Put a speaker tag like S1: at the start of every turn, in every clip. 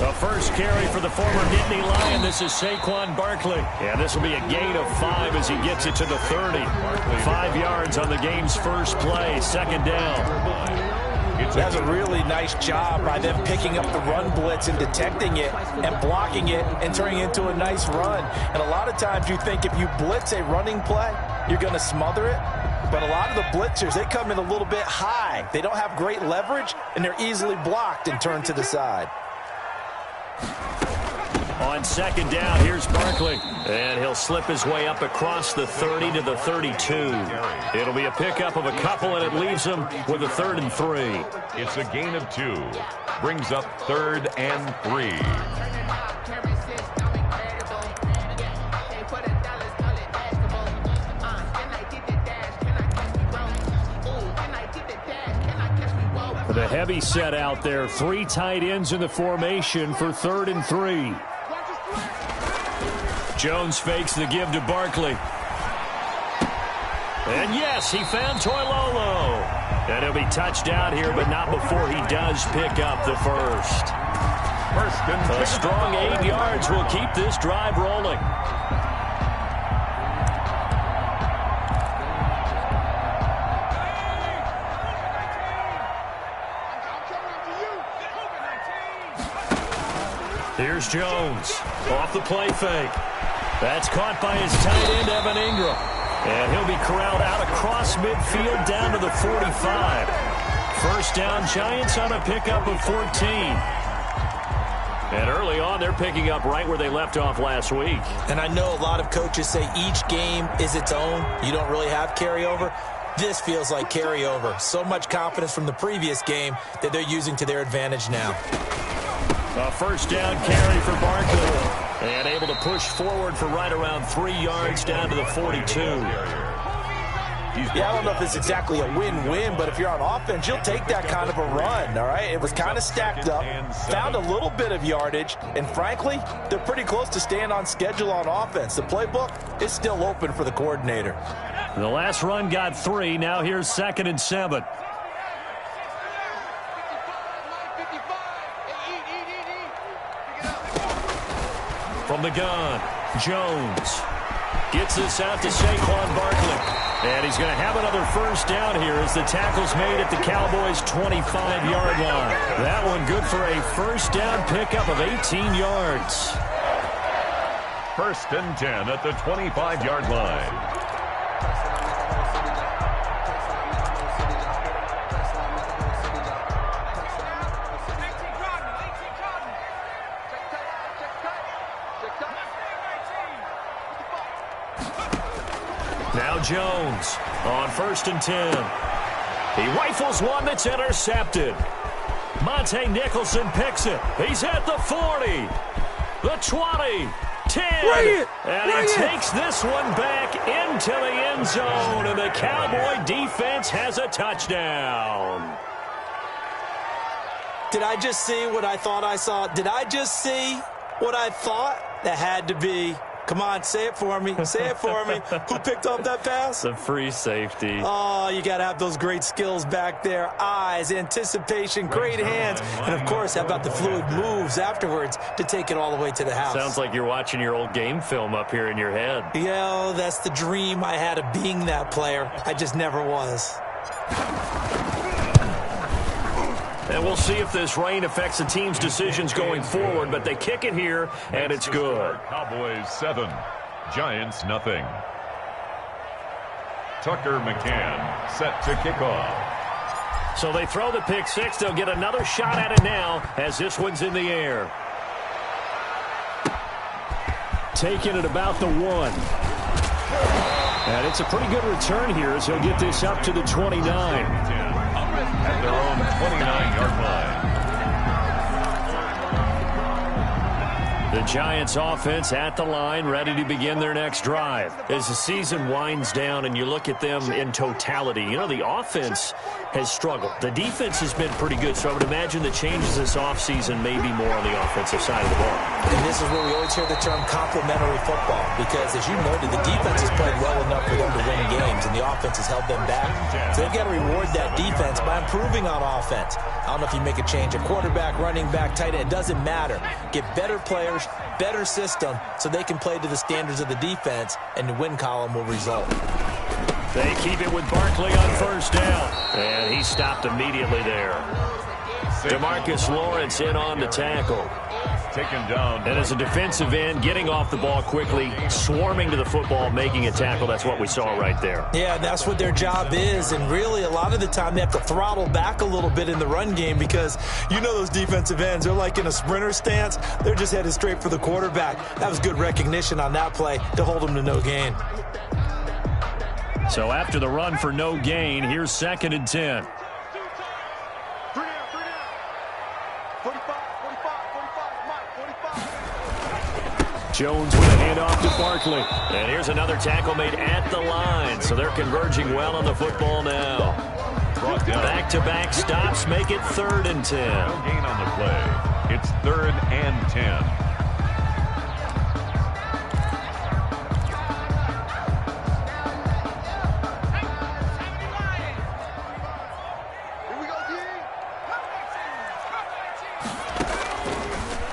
S1: The first carry for the former Nittany Lion. This is Saquon Barkley. And this will be a gain of 5 as he gets it to the 30. 5 yards on the game's first play. Second down.
S2: That's a really nice job by them picking up the run blitz and detecting it and blocking it and turning it into a nice run. And a lot of times you think if you blitz a running play, you're going to smother it. But a lot of the blitzers, they come in a little bit high. They don't have great leverage, and they're easily blocked and turned to the side.
S1: On second down, here's Barkley. And he'll slip his way up across the 30 to the 32. It'll be a pickup of a couple, and it leaves him with a 3rd and 3.
S3: It's a gain of 2. Brings up 3rd and 3.
S1: The heavy set out there. 3 tight ends in the formation for 3rd and 3. Jones fakes the give to Barkley. And yes, he found Toilolo. And he'll be touchdown here, but not before he does pick up the first. A strong 8 yards will keep this drive rolling. Here's Jones off the play fake. That's caught by his tight end, Evan Ingram. And he'll be corralled out across midfield down to the 45. First down, Giants on a pickup of 14. And early on, they're picking up right where they left off last week.
S2: And I know a lot of coaches say each game is its own. You don't really have carryover. This feels like carryover. So much confidence from the previous game that they're using to their advantage now.
S1: A first down carry for Barkley. And able to push forward for right around 3 yards down to the 42.
S2: Yeah, I don't know if it's exactly a win-win, but if you're on offense, you'll take that kind of a run, all right? It was kind of stacked up, found a little bit of yardage, and frankly, they're pretty close to staying on schedule on offense. The playbook is still open for the coordinator.
S1: The last run got 3. Now here's 2nd and 7. From the gun, Jones gets this out to Saquon Barkley. And he's going to have another first down here as the tackle's made at the Cowboys' 25-yard line. That one good for a first down pickup of 18 yards.
S3: 1st and 10 at the 25-yard line.
S1: Now Jones on 1st and 10. He rifles one that's intercepted. Monte Nicholson picks it. He's at the 40, the 20, 10. And he takes this one back into the end zone. And the Cowboy defense has a touchdown.
S2: Did I just see what I thought I saw? Did I just see what I thought? That had to be. Come on, say it for me. Say it for me. Who picked up that pass?
S1: The free safety.
S2: Oh, you got to have those great skills back there. Eyes, anticipation, great hands. And, of course, how about the fluid moves afterwards to take it all the way to the house?
S1: Sounds like you're watching your old game film up here in your head.
S2: Yeah, that's the dream I had of being that player. I just never was.
S1: And we'll see if this rain affects the team's decisions going forward, but they kick it here, and it's good.
S3: Cowboys 7, Giants nothing. Tucker McCann set to kick off.
S1: So they throw the pick six. They'll get another shot at it now as this one's in the air. Taking it about the 1. And it's a pretty good return here as he'll get this up to the 29.
S3: At their own 29-yard line.
S1: The The Giants offense at the line, ready to begin their next drive. As the season winds down and you look at them in totality, you know, the offense has struggled. The defense has been pretty good, so I would imagine the changes this offseason may be more on the offensive side of the ball.
S2: And this is where we always hear the term complementary football, because as you noted, the defense has played well enough for them to win games, and the offense has held them back. So they've got to reward that defense by improving on offense. I don't know if you make a change, a quarterback, running back, tight end, it doesn't matter. Get better players, better system, so they can play to the standards of the defense, and the win column will result.
S1: They keep it with Barkley on first down, and he stopped immediately there. DeMarcus Lawrence in on the tackle.
S3: Taken down.
S1: And as a defensive end, getting off the ball quickly, swarming to the football, making a tackle, that's what we saw right there.
S2: Yeah, that's what their job is, and really a lot of the time they have to throttle back a little bit in the run game, because you know those defensive ends, they're like in a sprinter stance. They're just headed straight for the quarterback. That was good recognition on that play to hold them to no gain.
S1: So after the run for no gain, here's 2nd and 10. Jones with a handoff to Barkley. And here's another tackle made at the line. So they're converging well on the football now. Back-to-back stops make it 3rd and 10.
S3: No gain on the play. It's 3rd and 10.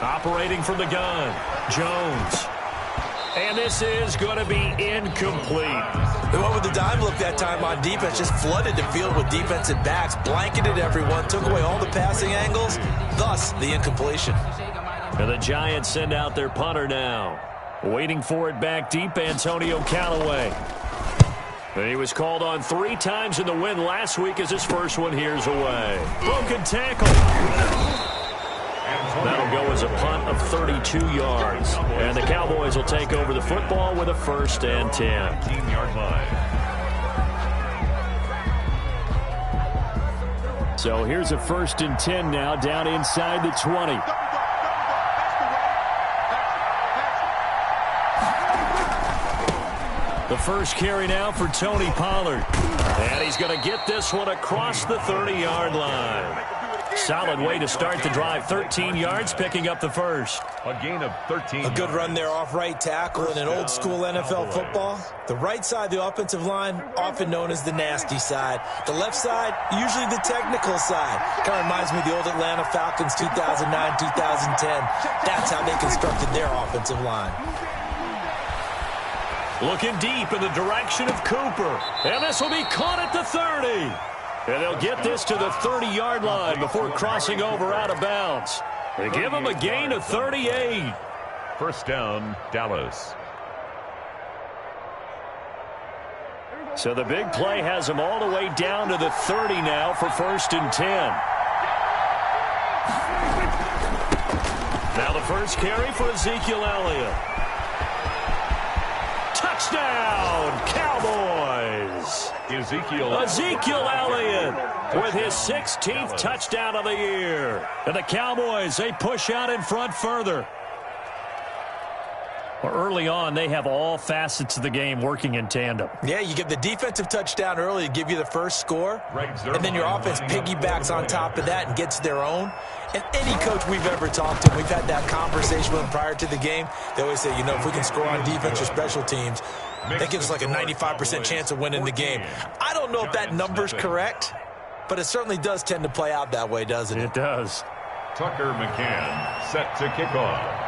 S1: Operating from the gun, Jones. And this is going to be incomplete.
S2: They went with the dime look that time on defense, just flooded the field with defensive backs, blanketed everyone, took away all the passing angles, thus the incompletion.
S1: And the Giants send out their punter now. Waiting for it back deep, Antonio Callaway. And he was called on 3 times in the win last week as his first one here's away. Broken tackle. That'll go as a punt of 32 yards. And the Cowboys will take over the football with a 1st and 10.
S3: 15-yard line.
S1: So here's a 1st and 10 now, down inside the 20. The first carry now for Tony Pollard. And he's going to get this one across the 30-yard line. Solid way to start the drive. 13 yards, picking up the first.
S3: A gain of 13.
S2: A good run there off right tackle in an old-school NFL football. The right side of the offensive line, often known as the nasty side. The left side, usually the technical side. Kind of reminds me of the old Atlanta Falcons 2009, 2010. That's how they constructed their offensive line.
S1: Looking deep in the direction of Cooper. And this will be caught at the 30. And they'll get this to the 30-yard line before crossing over out of bounds. They give him a gain of 38.
S3: First down, Dallas.
S1: So the big play has him all the way down to the 30 now for 1st and 10. Now the first carry for Ezekiel Elliott. Touchdown, Cowboys! Ezekiel Elliott with his 16th touchdown of the year. And the Cowboys, they push out in front further. Well, early on, they have all facets of the game working in tandem.
S2: Yeah, you get the defensive touchdown early to give you the first score, and then your offense piggybacks on top of that and gets their own. And any coach we've ever talked to, we've had that conversation with them prior to the game, they always say, you know, if we can score on defense or special teams, that gives us like a 95% chance of winning the game. I don't know if that number's correct, but it certainly does tend to play out that way, doesn't it?
S1: It does.
S3: Tucker McCann set to kick off.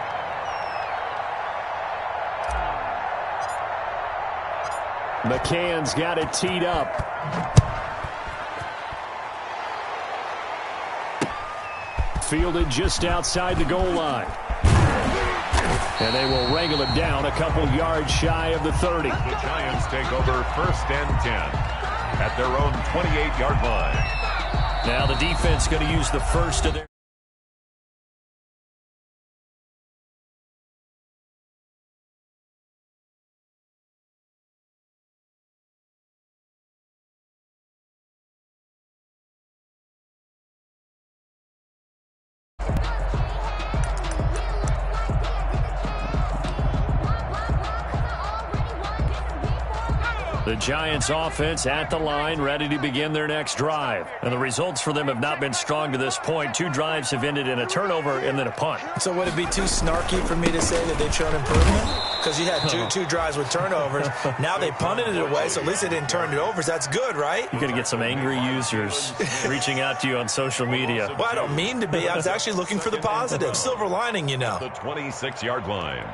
S1: McCann's got it teed up. Fielded just outside the goal line. And they will wrangle it down a couple yards shy of the 30.
S3: The Giants take over 1st and 10 at their own 28-yard line.
S1: Now the defense going to use the first of their... The Giants offense at the line, ready to begin their next drive. And the results for them have not been strong to this point. 2 drives have ended in a turnover and then a punt.
S2: So would it be too snarky for me to say that they've shown improvement? Because you had two drives with turnovers. Now they punted it away, so at least they didn't turn it over. So that's good, right?
S1: You're going to get some angry users reaching out to you on social media.
S2: Well, I don't mean to be. I was actually looking for the positive. Silver lining, you know.
S3: The 26-yard line.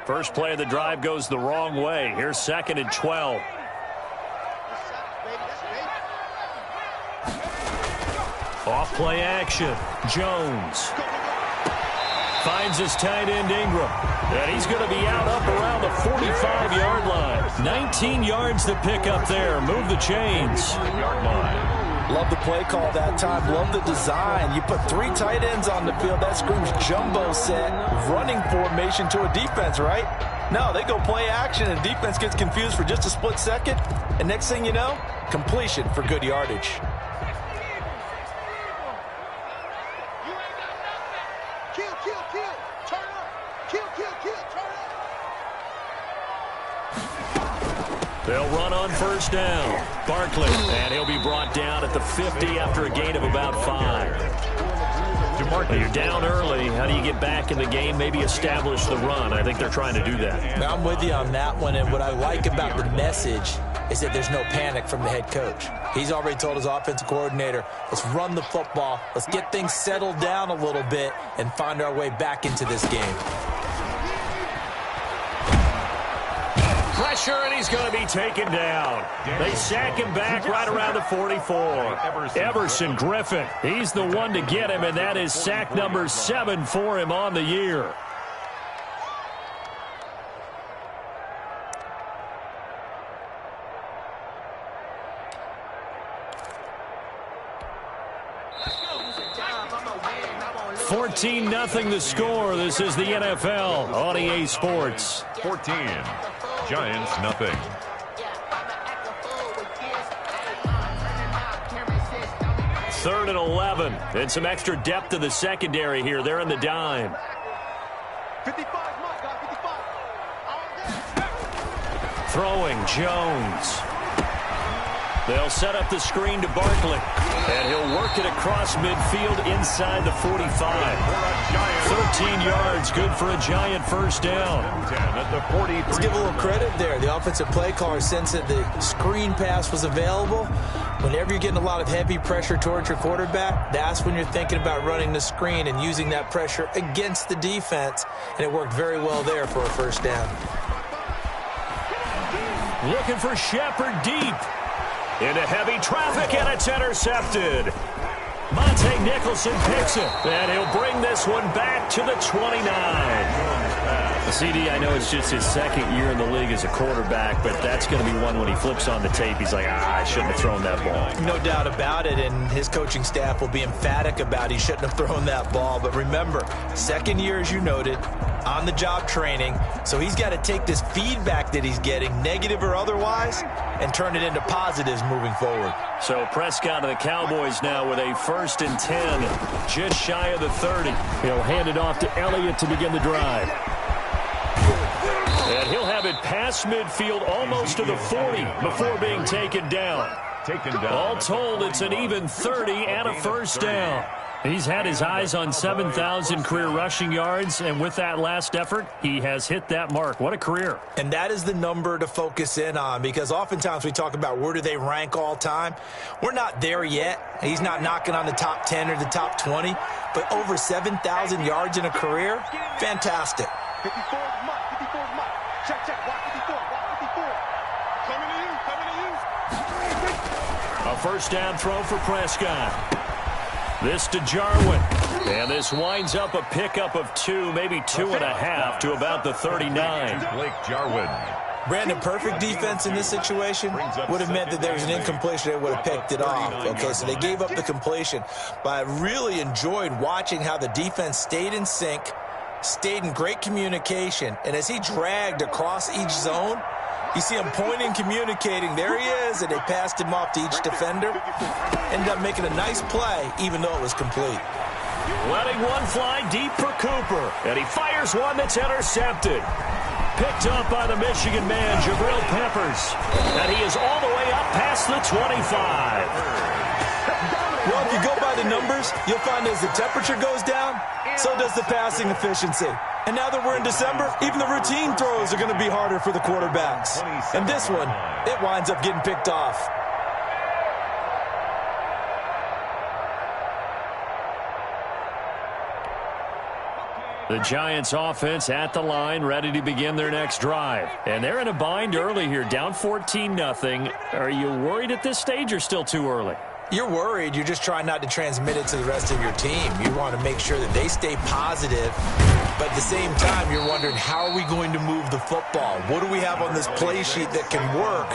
S1: First play of the drive goes the wrong way. Here's 2nd and 12. Off play action. Jones finds his tight end Ingram. And he's going to be out up around the 45-yard line. 19 yards to pick up there. Move the chains.
S3: Yard line.
S2: Love the play call that time. Love the design. You put 3 tight ends on the field. That screams jumbo set, running formation to a defense, right? No, they go play action, and defense gets confused for just a split second. And next thing you know, completion for good yardage.
S1: They'll run on first down. Barkley, and he'll be brought down at the 50 after a gain of about 5. Well, you're down early. How do you get back in the game? Maybe establish the run. I think they're trying to do that.
S2: I'm with you on that one, and what I like about the message is that there's no panic from the head coach. He's already told his offensive coordinator, let's run the football, let's get things settled down a little bit and find our way back into this game.
S1: Pressure, and he's going to be taken down. They sack him back right around the 44. Everson Griffin, he's the one to get him, and that is sack number 7 for him on the year. $14-0 the score. This is the NFL on EA Sports.
S3: 14. Giants, nothing.
S1: Third and 11. And some extra depth to the secondary here. They're in the dime.
S4: 55,
S1: Throwing, Jones. They'll set up the screen to Barkley. And he'll work it across midfield inside the 45. 13 yards, good for a Giant first down.
S2: Let's give a little credit there. The offensive play caller sensed that the screen pass was available. Whenever you're getting a lot of heavy pressure towards your quarterback, that's when you're thinking about running the screen and using that pressure against the defense. And it worked very well there for a first down.
S1: Looking for Shepard deep. Into heavy traffic, and it's intercepted. Monte Nicholson picks it, and he'll bring this one back to the 29. CD, I know it's just his second year in the league as a quarterback, but that's going to be one when he flips on the tape. He's like, I shouldn't have thrown that ball.
S2: No doubt about it, and his coaching staff will be emphatic about he shouldn't have thrown that ball. But remember, second year, as you noted, on-the-job training, so he's got to take this feedback that he's getting, negative or otherwise, and turn it into positives moving forward.
S1: So Prescott and the Cowboys now with a 1st and 10, just shy of the 30. He'll hand it off to Elliott to begin the drive. And he'll have it past midfield almost to the 40 before being taken down. All told, it's an even 30 and a first down. He's had his eyes on 7,000 career rushing yards, and with that last effort, he has hit that mark. What a career.
S2: And that is the number to focus in on, because oftentimes we talk about where do they rank all time. We're not there yet. He's not knocking on the top 10 or the top 20, but over 7,000 yards in a career, fantastic.
S4: 54 Mike. Check, watch 54, watch 54. Coming to you.
S1: A first down throw for Prescott. This to Jarwin. And this winds up a pickup of 2, maybe 2.5 to about the 39.
S3: Blake Jarwin.
S2: Brandon, perfect defense in this situation would have meant that there was an incompletion. They would have picked it off. Okay, so they gave up the completion. But I really enjoyed watching how the defense stayed in sync, stayed in great communication, and as he dragged across each zone, you see him pointing, communicating. There he is, and they passed him off to each defender. Ended up making a nice play, even though it was complete.
S1: Letting one fly deep for Cooper. And he fires one that's intercepted. Picked up by the Michigan man, Jabril Peppers. And he is all the way up past the 25.
S2: Well, if you go by the numbers, you'll find as the temperature goes down, so does the passing efficiency. And now that we're in December, even the routine throws are going to be harder for the quarterbacks. And this one, it winds up getting picked off.
S1: The Giants offense at the line, ready to begin their next drive. And they're in a bind early here, down 14-0. Are you worried at this stage or still too early?
S2: You're worried. You're just trying not to transmit it to the rest of your team. You want to make sure that they stay positive. But at the same time, you're wondering, how are we going to move the football? What do we have on this play sheet that can work?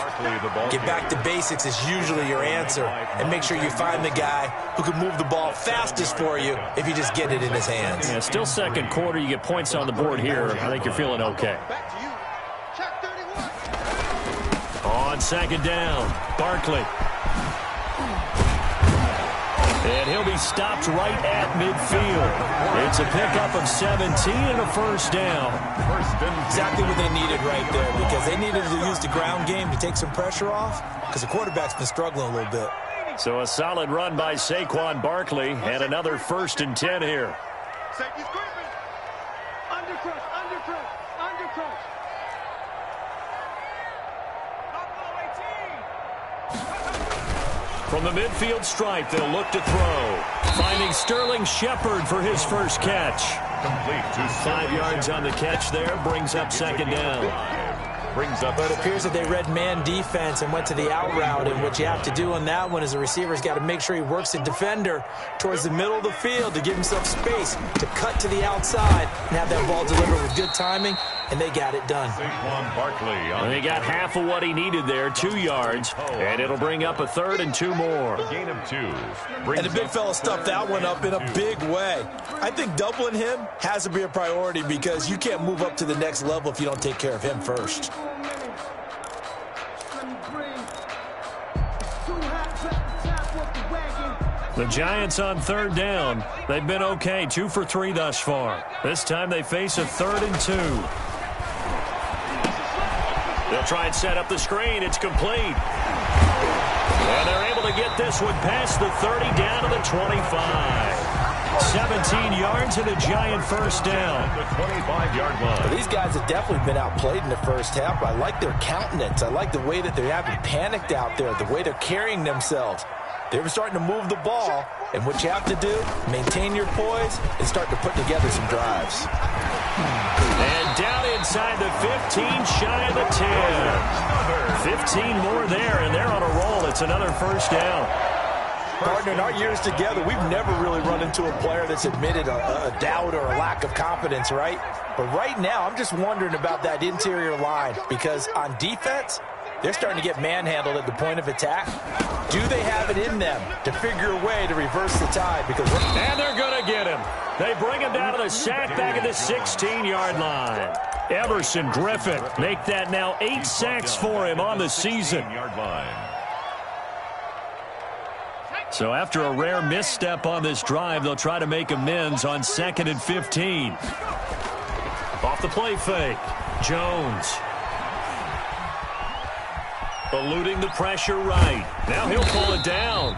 S2: Get back to basics is usually your answer. And make sure you find the guy who can move the ball fastest for you if you just get it in his hands.
S1: Yeah, still second quarter. You get points on the board here. I think you're feeling okay. On second down, Barkley. And he'll be stopped right at midfield. It's a pickup of 17 and a first down.
S2: Exactly what they needed right there, because they needed to use the ground game to take some pressure off, because the quarterback's been struggling a little bit.
S1: So a solid run by Saquon Barkley, and another 1st and 10 here.
S4: Safety's creeping. Undercrush, undercrush, undercrush.
S1: From the midfield stripe, they'll look to throw. Finding Sterling Shepard for his first catch. 5 yards on the catch there, brings up second down.
S2: But it appears that they read man defense and went to the out route, and what you have to do on that one is the receiver's got to make sure he works the defender towards the middle of the field to give himself space to cut to the outside and have that ball delivered with good timing, and they got it done.
S1: And he got half of what he needed there, 2 yards, and it'll bring up a 3rd and 2 more.
S3: Gain of 2.
S2: And the big fella stuffed that one up in a big way. I think doubling him has to be a priority, because you can't move up to the next level if you don't take care of him first.
S1: The Giants on 3rd down. They've been okay, 2 for 3 thus far. This time they face a 3rd and 2. They'll try and set up the screen. It's complete. And they're able to get this one past the 30 down to the 25. 17 yards and a Giant first down.
S3: The 25-yard line.
S2: Well, these guys have definitely been outplayed in the first half, but I like their countenance. I like the way that they haven't panicked out there, the way they're carrying themselves. They were starting to move the ball, and what you have to do, maintain your poise and start to put together some drives.
S1: And down inside the 15, shy of the 10. 15 more there, and they're on a roll. It's another first down.
S2: Partner, in our years together, we've never really run into a player that's admitted a doubt or a lack of confidence, right? But right now, I'm just wondering about that interior line, because on defense, they're starting to get manhandled at the point of attack. Do they have it in them to figure a way to reverse the tide?
S1: And they're going to get him. They bring him down to the sack back at the 16-yard line. Everson Griffin make that now 8 sacks for him on the season. So after a rare misstep on this drive, they'll try to make amends on 2nd and 15. Off the play fake, Jones. Eluding the pressure right. Now he'll pull it down.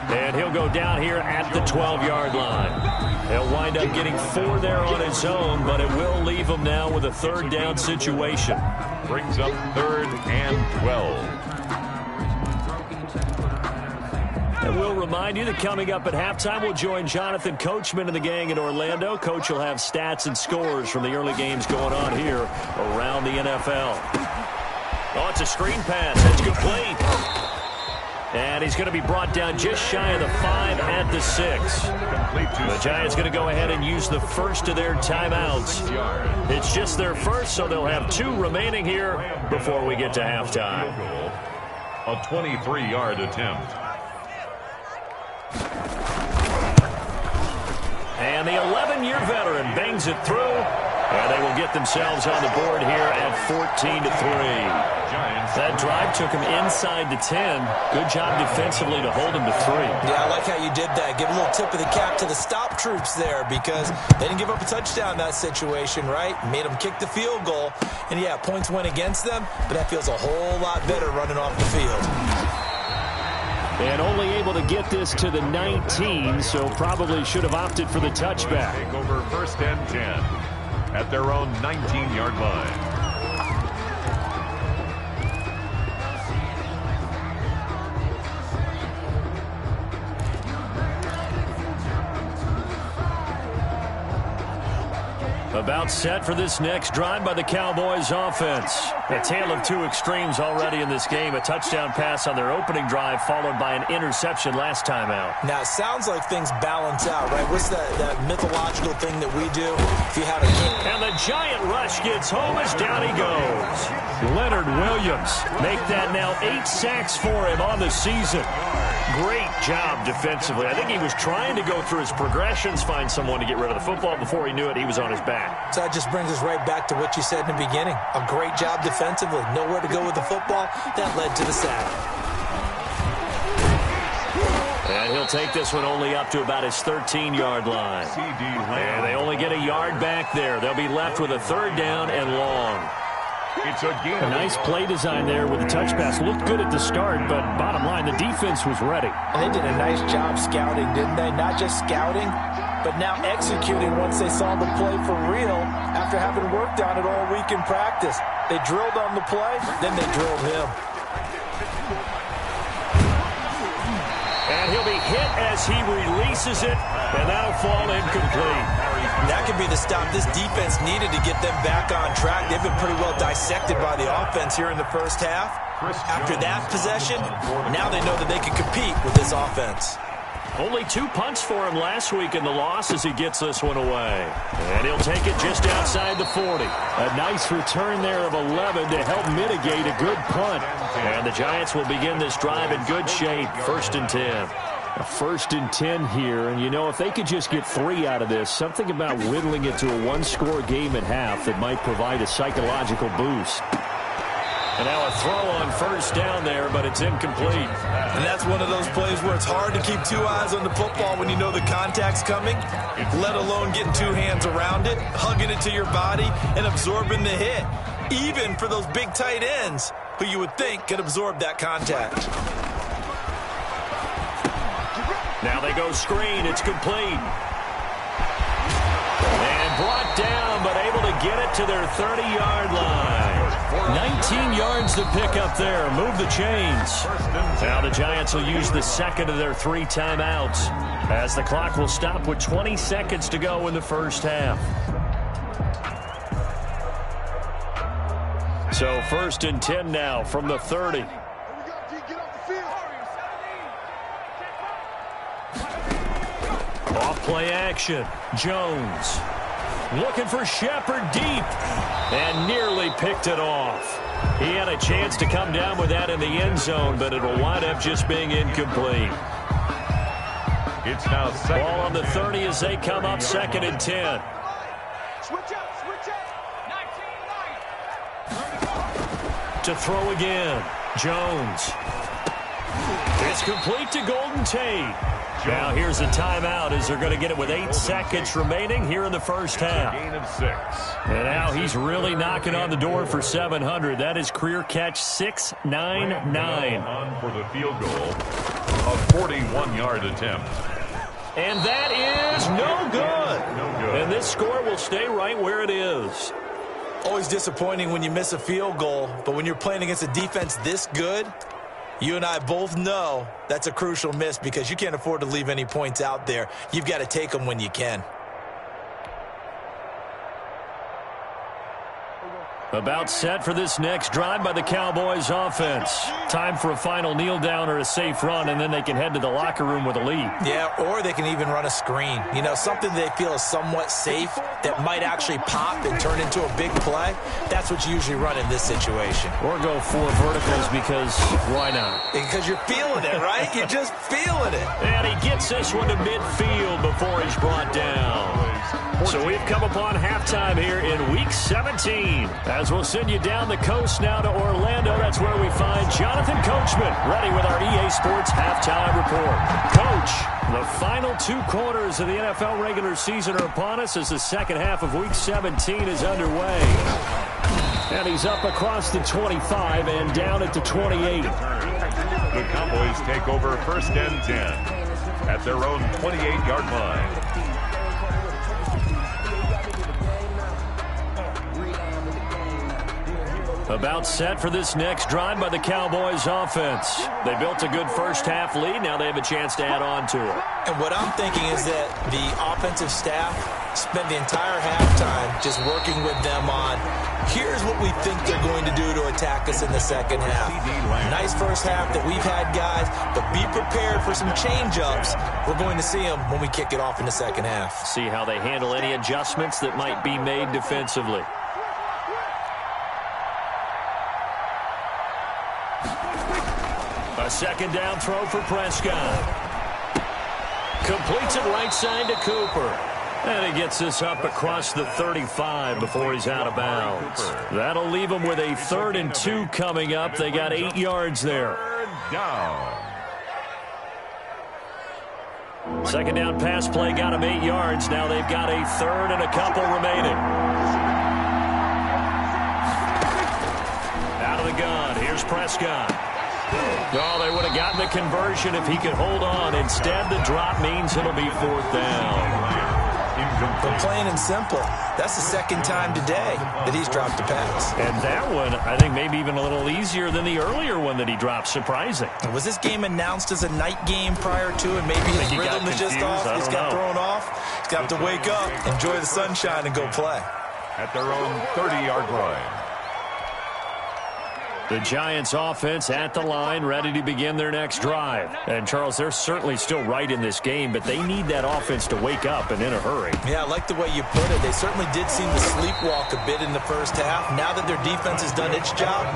S1: And he'll go down here at the 12-yard line. He'll wind up getting 4 there on his own, but it will leave him now with a 3rd down situation.
S3: Brings up 3rd and 12.
S1: And we'll remind you that coming up at halftime, we'll join Jonathan Coachman and the gang in Orlando. Coach will have stats and scores from the early games going on here around the NFL. Oh, it's a screen pass. It's complete. And he's going to be brought down just shy of the 5 at the 6. The Giants going to go ahead and use the first of their timeouts. It's just their first, so they'll have 2 remaining here before we get to halftime.
S3: A 23-yard attempt.
S1: And the 11-year veteran bangs it through. And they will get themselves on the board here at 14-3. That drive took him inside the 10. Good job defensively to hold him to 3.
S2: Yeah, I like how you did that. Give a little tip of the cap to the stop troops there because they didn't give up a touchdown in that situation, right? Made them kick the field goal. And, yeah, points went against them, but that feels a whole lot better running off the field.
S1: And only able to get this to the 19, so probably should have opted for the touchback.
S3: Take over 1st and 10 at their own 19-yard line.
S1: About set for this next drive by the Cowboys offense. A tale of two extremes already in this game. A touchdown pass on their opening drive followed by an interception last time out.
S2: Now, it sounds like things balance out, right? What's that mythological thing that we do? If you had a
S1: And the giant rush gets home as down he goes. Leonard Williams make that now 8 sacks for him on the season. Great job defensively. I think he was trying to go through his progressions, find someone to get rid of the football. Before he knew it, he was on his back.
S2: So that just brings us right back to what you said in the beginning. A great job defensively. Nowhere to go with the football. That led to the sack.
S1: And he'll take this one only up to about his 13-yard line. And they only get a yard back there. They'll be left with a 3rd down and long.
S3: It's a
S1: nice play design there with the touch pass. Looked good at the start, but bottom line, the defense was ready.
S2: And they did a nice job scouting, didn't they? Not just scouting, but now executing once they saw the play for real after having worked on it all week in practice. They drilled on the play, then they drilled him.
S1: And he'll be hit as he releases it, and that'll fall incomplete.
S2: That could be the stop this defense needed to get them back on track. They've been pretty well dissected by the offense here in the first half. After that possession, now they know that they can compete with this offense.
S1: Only 2 punts for him last week in the loss as he gets this one away. And he'll take it just outside the 40. A nice return there of 11 to help mitigate a good punt. And the Giants will begin this drive in good shape, 1st and 10. A 1st and 10 here, and you know, if they could just get 3 out of this, something about whittling it to a 1-score game at half that might provide a psychological boost. And now a throw on 1st down there, but it's incomplete.
S2: And that's one of those plays where it's hard to keep 2 eyes on the football when you know the contact's coming, let alone getting 2 hands around it, hugging it to your body, and absorbing the hit, even for those big tight ends who you would think could absorb that contact.
S1: Now they go screen. It's complete. And brought down, but able to get it to their 30-yard line. 19 yards to pick up there. Move the chains. Now the Giants will use the 2nd of their 3 timeouts as the clock will stop with 20 seconds to go in the first half. So 1st and 10 now from the 30. Off play action. Jones looking for Shepard deep and nearly picked it off. He had a chance to come down with that in the end zone, but it will wind up just being incomplete.
S3: It's now
S1: ball on the 30 as they come up 2nd and 10.
S4: Switch up.
S1: To throw again. Jones. It's complete to Golden Tate. Now here's a timeout as they're going to get it with 8 seconds remaining here in the first half.
S3: Gain of 6.
S1: And now he's really knocking on the door for 700. That is career catch 699.
S3: On for the field goal. A 41-yard attempt.
S1: And that is no good. And this score will stay right where it is.
S2: Always disappointing when you miss a field goal, but when you're playing against a defense this good, you and I both know that's a crucial miss because you can't afford to leave any points out there. You've got to take them when you can.
S1: About set for this next drive by the Cowboys offense. Time for a final kneel down or a safe run, and then they can head to the locker room with a lead.
S2: Yeah, or they can even run a screen. You know, something they feel is somewhat safe that might actually pop and turn into a big play. That's what you usually run in this situation.
S1: Or go 4 verticals because why not?
S2: Because you're feeling it, right? You're just feeling it.
S1: And he gets this one to midfield before he's brought down. So we've come upon halftime here in Week 17. As we'll send you down the coast now to Orlando, that's where we find Jonathan Coachman ready with our EA Sports halftime report. Coach, the final 2 quarters of the NFL regular season are upon us as the second half of Week 17 is underway. And he's up across the 25 and down at the 28.
S3: The Cowboys take over 1st and 10 at their own 28-yard line.
S1: About set for this next drive by the Cowboys offense. They built a good first half lead. Now they have a chance to add on to it.
S2: And what I'm thinking is that the offensive staff spent the entire halftime just working with them on, here's what we think they're going to do to attack us in the second half. Nice first half that we've had, guys, but be prepared for some change-ups. We're going to see them when we kick it off in the second half.
S1: See how they handle any adjustments that might be made defensively. A second down throw for Prescott. Completes it right side to Cooper. And he gets this up across the 35 before he's out of bounds. That'll leave him with a 3rd and 2 coming up. They got 8 yards there. Second down pass play got him 8 yards. Now they've got a 3rd and a couple remaining. Out of the gun. Here's Prescott. Oh, they would have gotten the conversion if he could hold on. Instead, the drop means it'll be 4th down.
S2: But plain and simple, that's the second time today that he's dropped a pass.
S1: And that one, I think, maybe even a little easier than the earlier one that he dropped. Surprising.
S2: Was this game announced as a night game prior to, and maybe his rhythm is just off? He's got thrown off. He's got to wake up, enjoy the sunshine, and go play.
S3: At their own 30-yard line.
S1: The Giants offense at the line, ready to begin their next drive. And, Charles, they're certainly still right in this game, but they need that offense to wake up and in a hurry.
S2: Yeah, I like the way you put it. They certainly did seem to sleepwalk a bit in the first half. Now that their defense has done its job,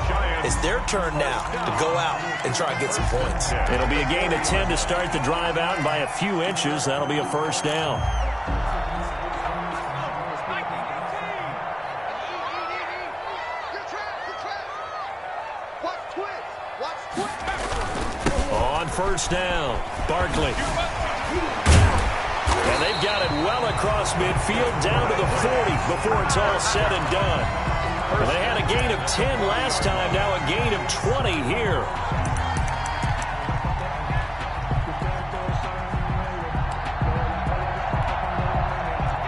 S2: it's their turn now to go out and try and get some points.
S1: It'll be a gain of 10 to start the drive out, and by a few inches, that'll be a 1st down. On 1st down, Barkley. And they've got it well across midfield down to the 40 before it's all said and done. Well, they had a gain of 10 last time, now a gain of 20 here.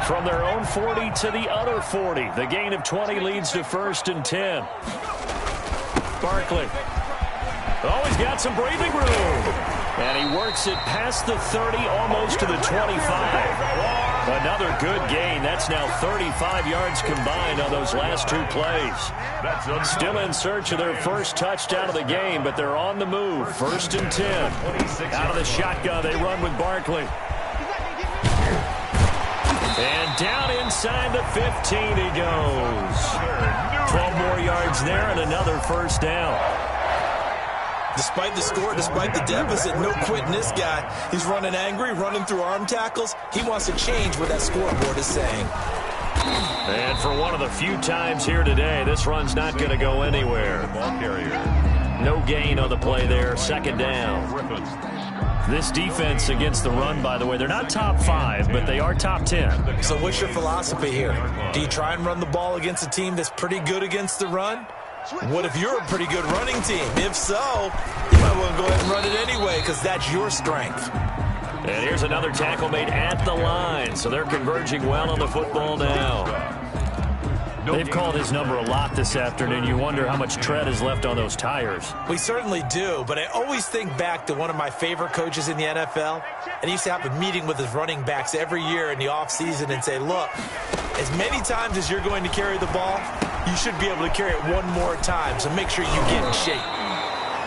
S1: From their own 40 to the other 40. The gain of 20 leads to 1st and 10. Barkley. Oh, he's got some breathing room. And he works it past the 30, almost to the 25. Another good gain. That's now 35 yards combined on those last 2 plays. Still in search of their first touchdown of the game, but they're on the move. 1st and 10. Out of the shotgun, they run with Barkley. And down inside the 15 he goes. 12 more yards there and another 1st down.
S2: Despite the score, despite the deficit, no quitting this guy. He's running angry, running through arm tackles. He wants to change what that scoreboard is saying.
S1: And for one of the few times here today, this run's not going to go anywhere. No gain on the play there, 2nd down. This defense against the run, by the way, they're not top 5, but they are top 10.
S2: So what's your philosophy here? Do you try and run the ball against a team that's pretty good against the run? What if you're a pretty good running team? If so, you might want to go ahead and run it anyway because that's your strength.
S1: And here's another tackle made at the line, so they're converging well on the football now. They've called his number a lot this afternoon. You wonder how much tread is left on those tires.
S2: We certainly do, but I always think back to one of my favorite coaches in the NFL, and he used to have a meeting with his running backs every year in the offseason and say, look, as many times as you're going to carry the ball, you should be able to carry it one more time, so make sure you get in shape.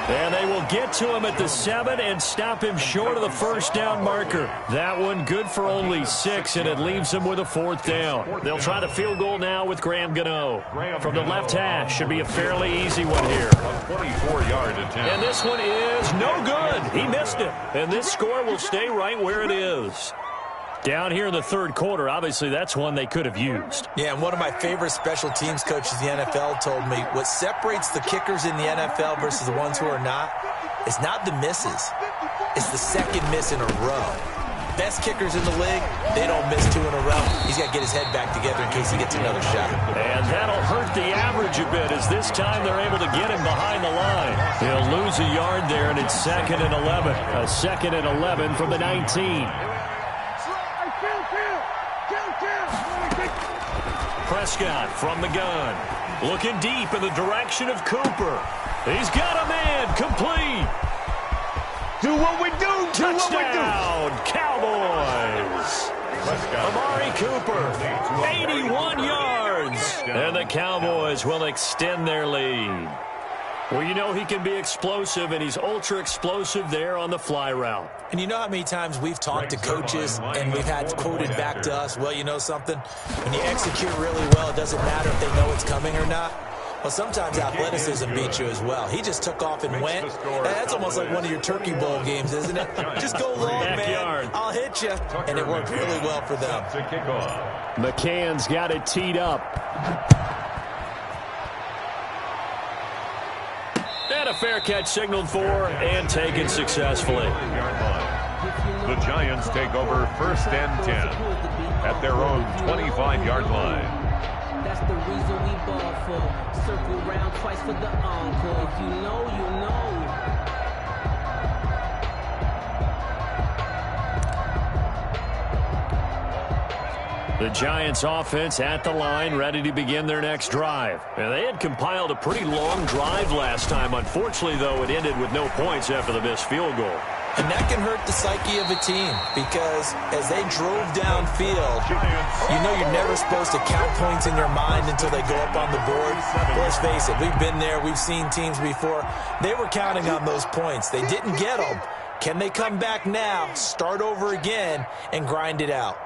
S1: And they will get to him at the 7 and stop him short of the first down marker. That one good for only 6, and it leaves him with a 4th down. They'll try the field goal now with Graham Gano. From the left hash, should be a fairly easy one here.
S3: 24-yard attempt.
S1: And this one is no good. He missed it. And this score will stay right where it is. Down here in the third quarter, obviously that's one they could have used.
S2: Yeah, and one of my favorite special teams coaches in the NFL told me what separates the kickers in the NFL versus the ones who are not is not the misses. It's the second miss in a row. Best kickers in the league, they don't miss 2 in a row. He's got to get his head back together in case he gets another shot.
S1: And that'll hurt the average a bit as this time they're able to get him behind the line. He'll lose a yard there, and it's 2nd and 11. A 2nd and 11 from the 19. Prescott from the gun. Looking deep in the direction of Cooper. He's got a man complete.
S4: Do what we do.
S1: Touchdown, Cowboys. Amari Cooper, 81 yards. And the Cowboys will extend their lead. Well, you know he can be explosive, and he's ultra-explosive there on the fly route.
S2: And you know how many times we've talked to coaches and we've had quoted back to us, well, you know something? When you execute really well, it doesn't matter if they know it's coming or not. Well, sometimes athleticism beats you as well. He just took off and went. That's almost like one of your Turkey Bowl games, isn't it? Just go long, man. I'll hit you. And it worked really well for them.
S1: McCann's got it teed up. And a fair catch signaled for and taken successfully.
S3: The Giants take over 1st and 10 at their own 25-yard line.
S5: That's the reason we ball for. Circle round twice for the encore. If you know, you know.
S1: The Giants offense at the line, ready to begin their next drive. And they had compiled a pretty long drive last time. Unfortunately, though, it ended with no points after the missed field goal.
S2: And that can hurt the psyche of a team because as they drove downfield, you know you're never supposed to count points in your mind until they go up on the board. Well, let's face it, we've been there. We've seen teams before. They were counting on those points. They didn't get them. Can they come back now, start over again, and grind it out?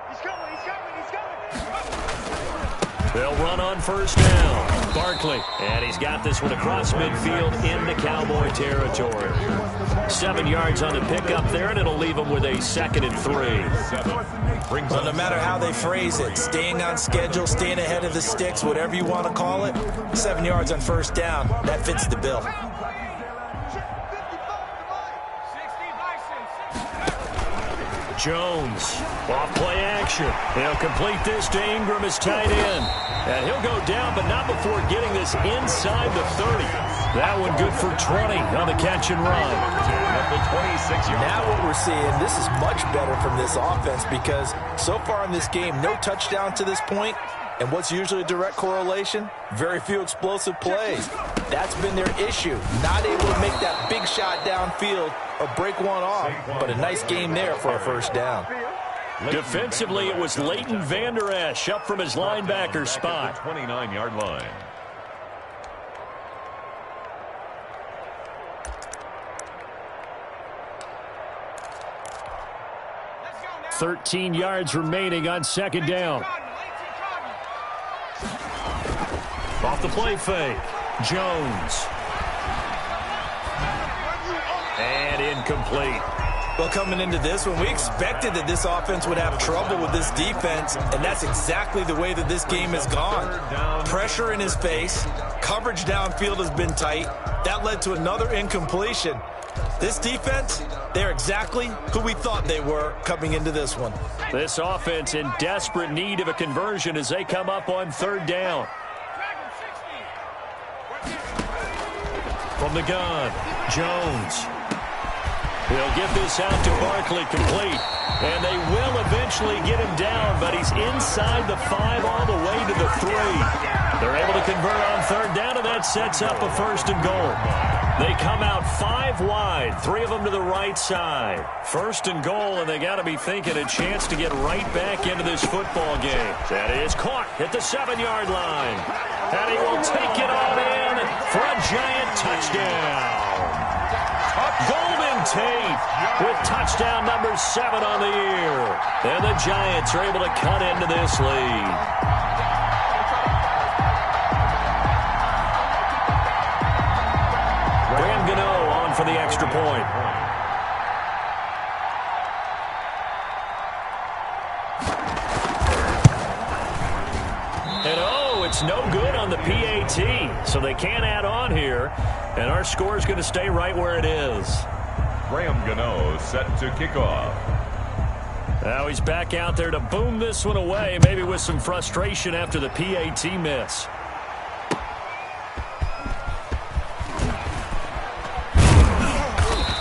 S1: They'll run on 1st down. Barkley, and he's got this one across midfield into Cowboy territory. 7 yards on the pickup there, and it'll leave them with a 2nd and 3.
S2: Well, no matter how they phrase it, staying on schedule, staying ahead of the sticks, whatever you want to call it, 7 yards on 1st down, that fits the bill.
S1: Jones, off play action. He'll complete this to Ingram as tight end. And he'll go down, but not before getting this inside the 30. That one good for 20 on the catch and run.
S2: Now what we're seeing, this is much better from this offense because so far in this game, no touchdown to this point. And what's usually a direct correlation? Very few explosive plays. That's been their issue. Not able to make that big shot downfield or break one off. But a nice game there for a 1st down.
S1: Defensively, it was Leighton Vander Esch up from his linebacker spot.
S3: 29-yard line.
S1: 13 yards remaining on 2nd down. Off the play fake. Jones. And incomplete.
S2: Well, coming into this one, we expected that this offense would have trouble with this defense, and that's exactly the way that this game has gone. Pressure in his face. Coverage downfield has been tight. That led to another incompletion. This defense, they're exactly who we thought they were coming into this one.
S1: This offense in desperate need of a conversion as they come up on 3rd down. From the gun, Jones. He'll get this out to Barkley complete. And they will eventually get him down, but he's inside the 5 all the way to the 3. They're able to convert on 3rd down, and that sets up a 1st and goal. They come out 5 wide, 3 of them to the right side. 1st and goal, and they got to be thinking a chance to get right back into this football game. That is caught at the 7-yard line. And he will take it on in for a giant touchdown. Golden Tate with touchdown number 7 on the year. And the Giants are able to cut into this lead. Graham Gano on for the extra point. And it's no good on the PAT, so they can't add on here, and our score is going to stay right where it is.
S3: Graham Gano set to kick off.
S1: Now he's back out there to boom this one away, maybe with some frustration after the PAT miss.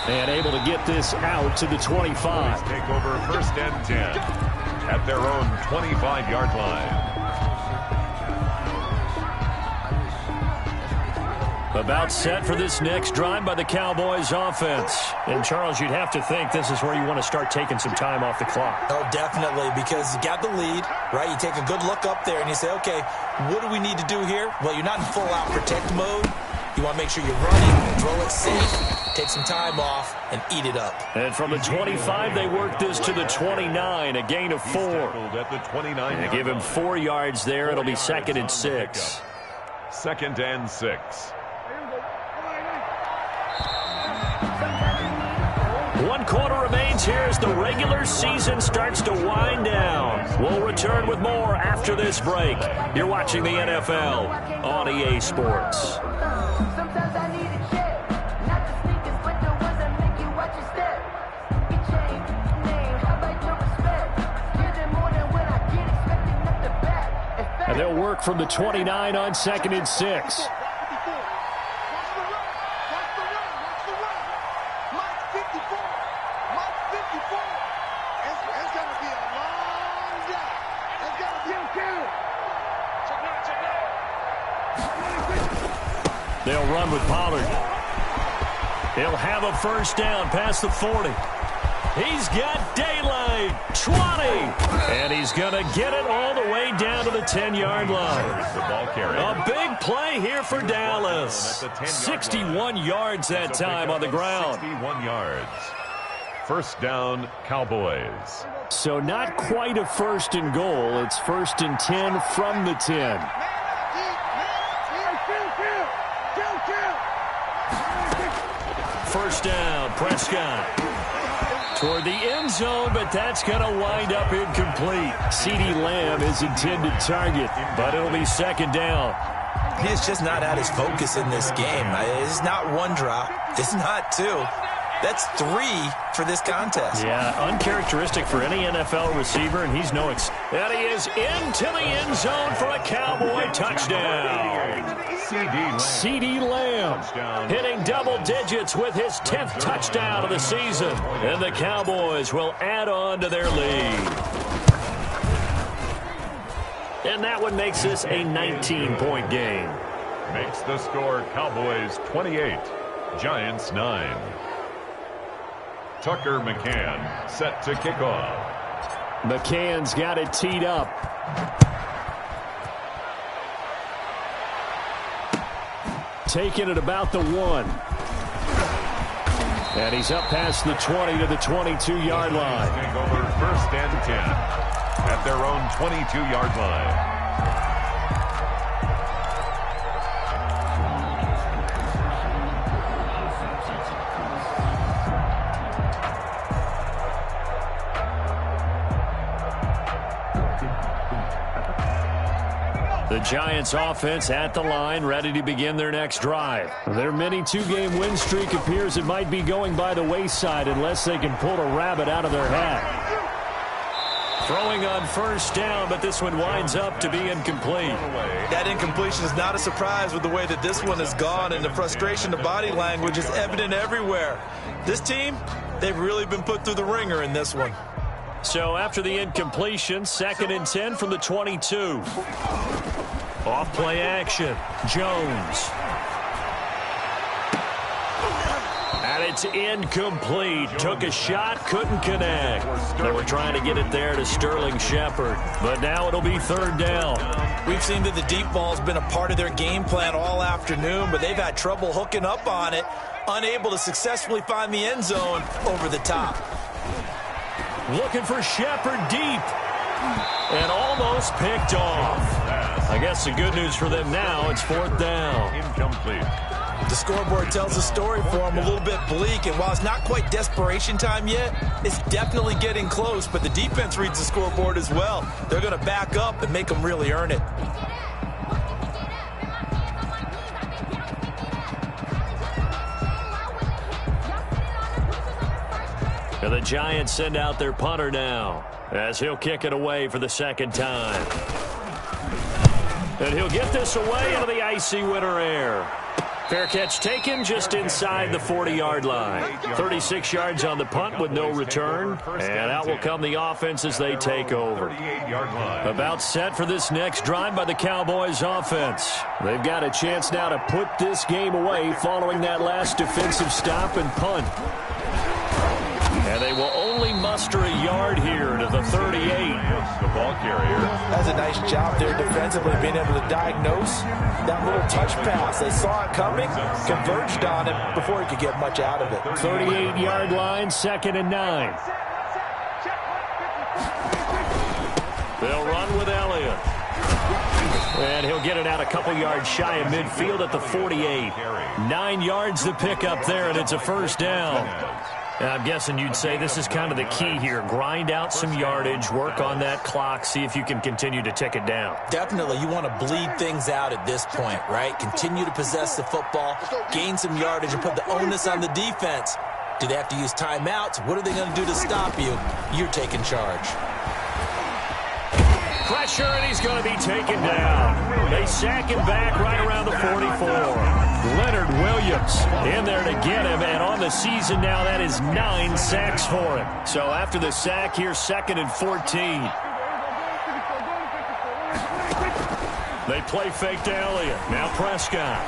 S1: And able to get this out to the 25.
S3: Take over first and 10 at their own 25-yard line.
S1: About set for this next drive by the Cowboys offense. And, Charles, you'd have to think this is where you want to start taking some time off the clock.
S2: Oh, definitely, because you got the lead, right? You take a good look up there and you say, okay, what do we need to do here? Well, you're not in full-out protect mode. You want to make sure you're running, throw it safe, take some time off, and eat it up.
S1: And from the 25, they work this to the 29, a gain of 4.
S3: At the 29.
S1: They give him 4 yards there. It'll be 2nd and 6.
S3: 2nd and 6.
S1: 1 quarter remains here as the regular season starts to wind down. We'll return with more after this break. You're watching the NFL on EA Sports. And they'll work from the 29 on 2nd and 6. They'll run with Pollard. He'll have a first down past the 40. He's got daylight. 20. And he's going to get it all the way down to the 10-yard line.
S3: The ball carrier.
S1: A big play here for Dallas. 61 yards that time on the ground.
S3: 61 yards. First down, Cowboys.
S1: So not quite a 1st and goal. It's 1st and 10 from the 10. First down, Prescott. Toward the end zone, but that's going to wind up incomplete. CeeDee Lamb is intended target, but it'll be 2nd down.
S2: He has just not had his focus in this game. It's not 1 drop. It's not 2. That's 3 for this contest.
S1: Yeah, uncharacteristic for any NFL receiver, and he's no and he is into the end zone for a Cowboy touchdown. CeeDee Lamb hitting double digits with his 10th touchdown of the season. And the Cowboys will add on to their lead. And that one makes this a 19-point game.
S3: Makes the score Cowboys 28, Giants 9. Tucker McCann set to kick off.
S1: McCann's got it teed up. Taking it about the 1. And he's up past the 20 to the 22-yard line.
S3: Take over 1st and 10 at their own 22-yard line.
S1: The Giants offense at the line, ready to begin their next drive. Their mini 2-game win streak appears it might be going by the wayside unless they can pull a rabbit out of their hat. Throwing on first down, but this one winds up to be incomplete.
S2: That incompletion is not a surprise with the way that this one has gone, and the frustration, the body language is evident everywhere. This team, they've really been put through the ringer in this one.
S1: So after the incompletion, 2nd and 10 from the 22. Off play action. Jones. And it's incomplete. Took a shot, couldn't connect. They were trying to get it there to Sterling Shepard. But now it'll be 3rd down.
S2: We've seen that the deep ball's been a part of their game plan all afternoon, but they've had trouble hooking up on it, unable to successfully find the end zone over the top.
S1: Looking for Shepard deep. And almost picked off. I guess the good news for them now, it's 4th down.
S3: Incomplete.
S2: The scoreboard tells a story for them a little bit bleak, and while it's not quite desperation time yet, it's definitely getting close, but the defense reads the scoreboard as well. They're going to back up and make them really earn it.
S1: And the Giants send out their punter now, as he'll kick it away for the 2nd time. And he'll get this away into the icy winter air. Fair catch taken just inside the 40-yard line. 36 yards on the punt with no return. And out will come the offense as they take over. About set for this next drive by the Cowboys offense. They've got a chance now to put this game away following that last defensive stop and punt. And they will only muster a yard here to the 38.
S3: The ball carrier.
S2: That's a nice job there defensively, being able to diagnose that little touch pass. They saw it coming, converged on it before he could get much out of it.
S1: 38-yard line, 2nd and 9. They'll run with Elliott. And he'll get it out a couple yards shy of midfield at the 48. 9 yards to pick up there, and it's a 1st down. I'm guessing you'd say this is kind of the key here. Grind out some yardage, work on that clock, see if you can continue to tick it down.
S2: Definitely. You want to bleed things out at this point, right? Continue to possess the football, gain some yardage, and put the onus on the defense. Do they have to use timeouts? What are they going to do to stop you? You're taking charge.
S1: Pressure, and he's going to be taken down. They sack him back right around the 44. Leonard Williams in there to get him, and on the season now, that is 9 sacks for him. So after the sack here, 2nd and 14. They play fake to Elliott. Now Prescott.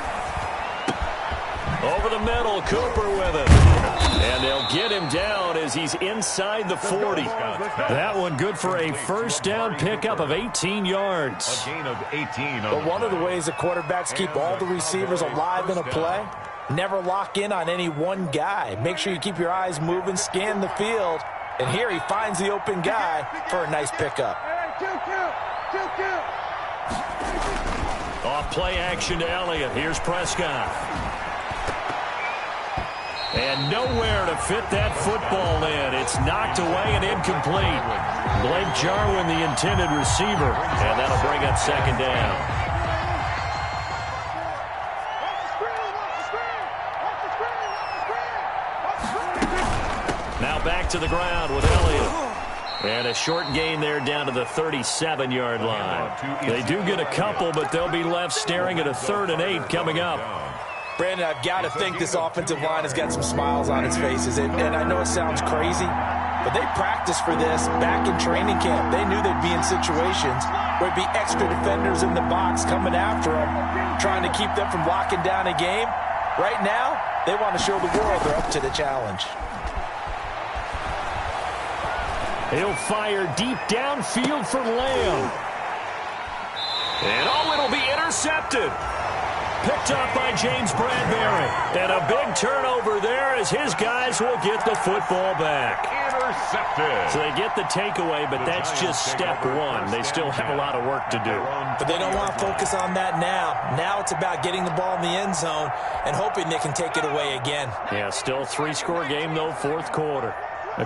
S1: Over the middle, Cooper with it. And they'll get him down as he's inside the 40. That one good for a 1st down pickup of 18 yards.
S3: A gain of 18.
S2: But one of the ways the quarterbacks keep all the receivers alive in a play, never lock in on any one guy. Make sure you keep your eyes moving, scan the field. And here he finds the open guy for a nice pickup.
S1: Off play action to Elliott. Here's Prescott. And nowhere to fit that football in. It's knocked away and incomplete. Blake Jarwin, the intended receiver. And that'll bring up 2nd down. Now back to the ground with Elliott. And a short gain there down to the 37-yard line. They do get a couple, but they'll be left staring at a 3rd and 8 coming up.
S2: Brandon, I've got to think this offensive line has got some smiles on its faces. And I know it sounds crazy, but they practiced for this back in training camp. They knew they'd be in situations where there'd be extra defenders in the box coming after them, trying to keep them from locking down a game. Right now, they want to show the world they're up to the challenge.
S1: He'll fire deep downfield for Lamb. And it'll be intercepted. Picked up by James Bradbury. And a big turnover there as his guys will get the football back.
S3: Intercepted.
S1: So they get the takeaway, but that's just step one. They still have a lot of work to do.
S2: But they don't want to focus on that now. Now it's about getting the ball in the end zone and hoping they can take it away again.
S1: Yeah, still a 3-score game, though, 4th quarter.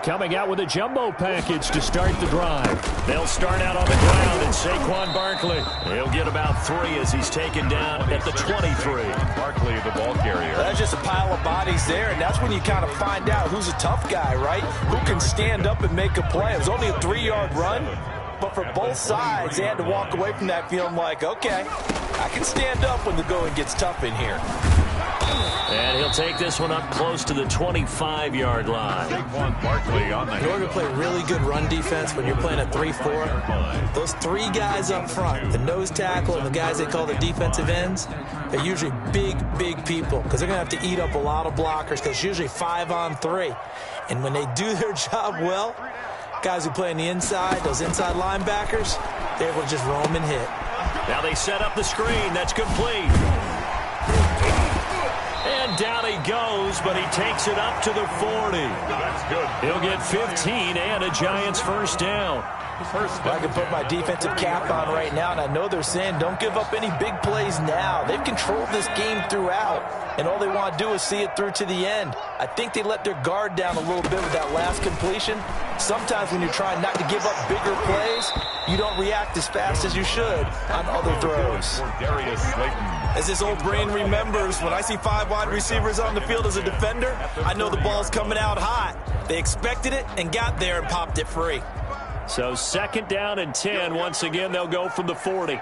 S1: Coming out with a jumbo package to start the drive. They'll start out on the ground, and Saquon Barkley, he'll get about 3 as he's taken down at the 23.
S3: Barkley, the ball carrier.
S2: That's just a pile of bodies there, and that's when you kind of find out who's a tough guy, right? Who can stand up and make a play. It was only a 3-yard run, but for both sides, they had to walk away from that feeling like, okay, I can stand up when the going gets tough in here.
S1: And he'll take this one up close to the 25-yard line.
S3: Saquon Barkley on the
S2: In order to play really good run defense when you're playing a 3-4, those 3 guys up front, the nose tackle and the guys they call the defensive ends, they're usually big, big people because they're going to have to eat up a lot of blockers because it's usually 5-on-3. And when they do their job well, guys who play on the inside, those inside linebackers, they're able to just roam and hit.
S1: Now they set up the screen. That's complete. And down he goes, but he takes it up to the 40.
S3: That's good.
S1: He'll get 15 and a Giants first down.
S2: I can put my defensive cap on right now, and I know they're saying don't give up any big plays now. They've controlled this game throughout, and all they want to do is see it through to the end. I think they let their guard down a little bit with that last completion. Sometimes when you're trying not to give up bigger plays, you don't react as fast as you should on other throws. As this old brain remembers, when I see 5 wide receivers on the field as a defender, I know the ball's coming out hot. They expected it and got there and popped it free.
S1: So 2nd down and 10. Once again, they'll go from the 40.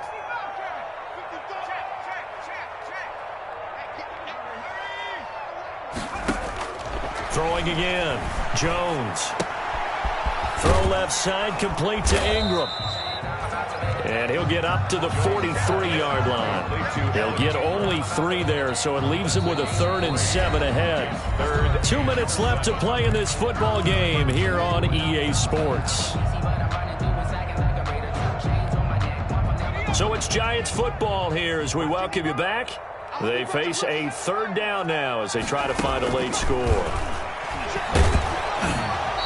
S1: Throwing again. Jones. Throw left side, complete to Ingram. And he'll get up to the 43-yard line. He'll get only 3 there, so it leaves him with a 3rd and 7 ahead. 2 minutes left to play in this football game here on EA Sports. So it's Giants football here as we welcome you back. They face a 3rd down now as they try to find a late score.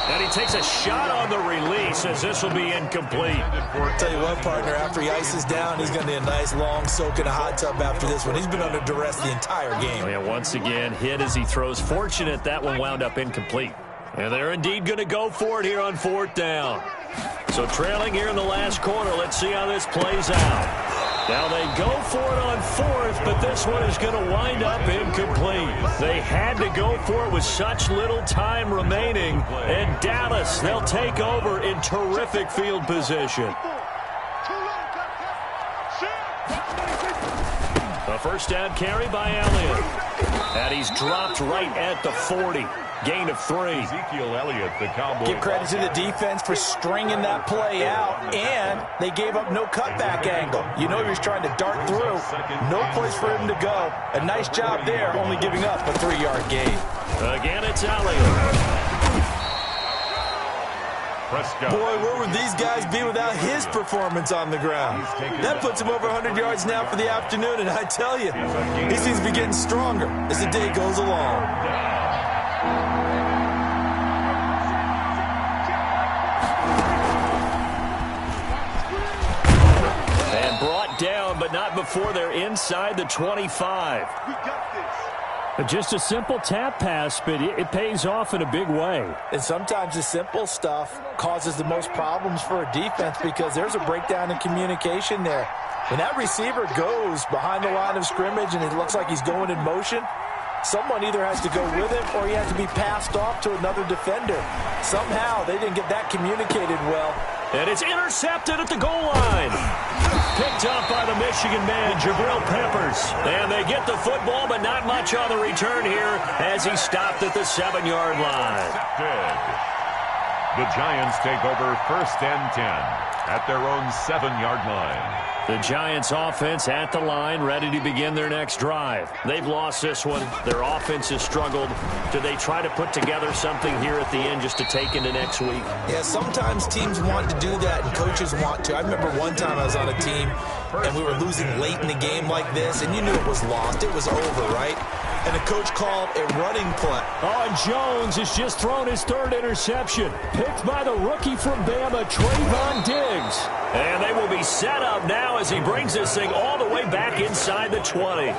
S1: And he takes a shot on the release as this will be incomplete.
S2: I'll tell you what, partner, after he ices down, he's going to need a nice long soak in a hot tub after this one. He's been under duress the entire game.
S1: And once again, hit as he throws. Fortunate that one wound up incomplete. And they're indeed going to go for it here on 4th down. So trailing here in the last quarter, let's see how this plays out. Now they go for it on 4th, but this one is going to wind up incomplete. They had to go for it with such little time remaining. And Dallas, they'll take over in terrific field position. A 1st down carry by Elliott. And he's dropped right at the 40. Gain of 3.
S3: Ezekiel Elliott, the Cowboys.
S2: Give credit to the defense for stringing that play out, and they gave up no cutback angle. You know you're trying to dart through. No place for him to go. A nice job there, only giving up a 3-yard gain.
S1: Again, it's Elliott.
S3: Prescott.
S2: Boy, where would these guys be without his performance on the ground? That puts him over 100 yards now for the afternoon, and I tell you, he seems to be getting stronger as the day goes along.
S1: And brought down, but not before they're inside the 25. Just a simple tap pass, but it pays off in a big way.
S2: And sometimes the simple stuff causes the most problems for a defense because there's a breakdown in communication there. When that receiver goes behind the line of scrimmage and it looks like he's going in motion, someone either has to go with him or he has to be passed off to another defender. Somehow they didn't get that communicated well.
S1: And it's intercepted at the goal line. Picked up by the Michigan man, Jabril Peppers. And they get the football, but not much on the return here as he stopped at the 7-yard line.
S3: The Giants take over 1st and 10 at their own 7-yard line.
S1: The Giants offense at the line, ready to begin their next drive. They've lost this one. Their offense has struggled. Do they try to put together something here at the end just to take into next week?
S2: Yeah, sometimes teams want to do that and coaches want to. I remember one time I was on a team and we were losing late in the game like this, and you knew it was lost. It was over, right? And the coach called a running play.
S1: Oh, and Jones has just thrown his 3rd interception. Picked by the rookie from Bama, Trayvon Diggs. And they will be set up now as he brings this thing all the way back inside the 20.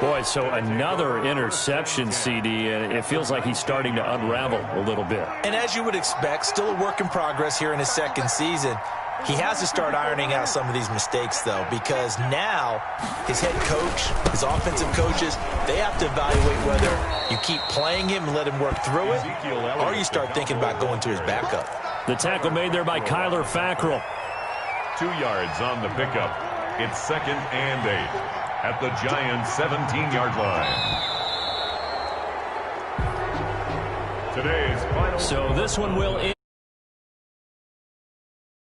S1: Boy, so another interception, CD, and it feels like he's starting to unravel a little bit.
S2: And as you would expect, still a work in progress here in his 2nd season. He has to start ironing out some of these mistakes, though, because now his head coach, his offensive coaches, they have to evaluate whether you keep playing him and let him work through it, or you start thinking about going to his backup.
S1: The tackle made there by Kyler Fackrell.
S3: 2 yards on the pickup. It's 2nd and 8 at the Giants' 17-yard line. Today's final.
S1: So this one will end.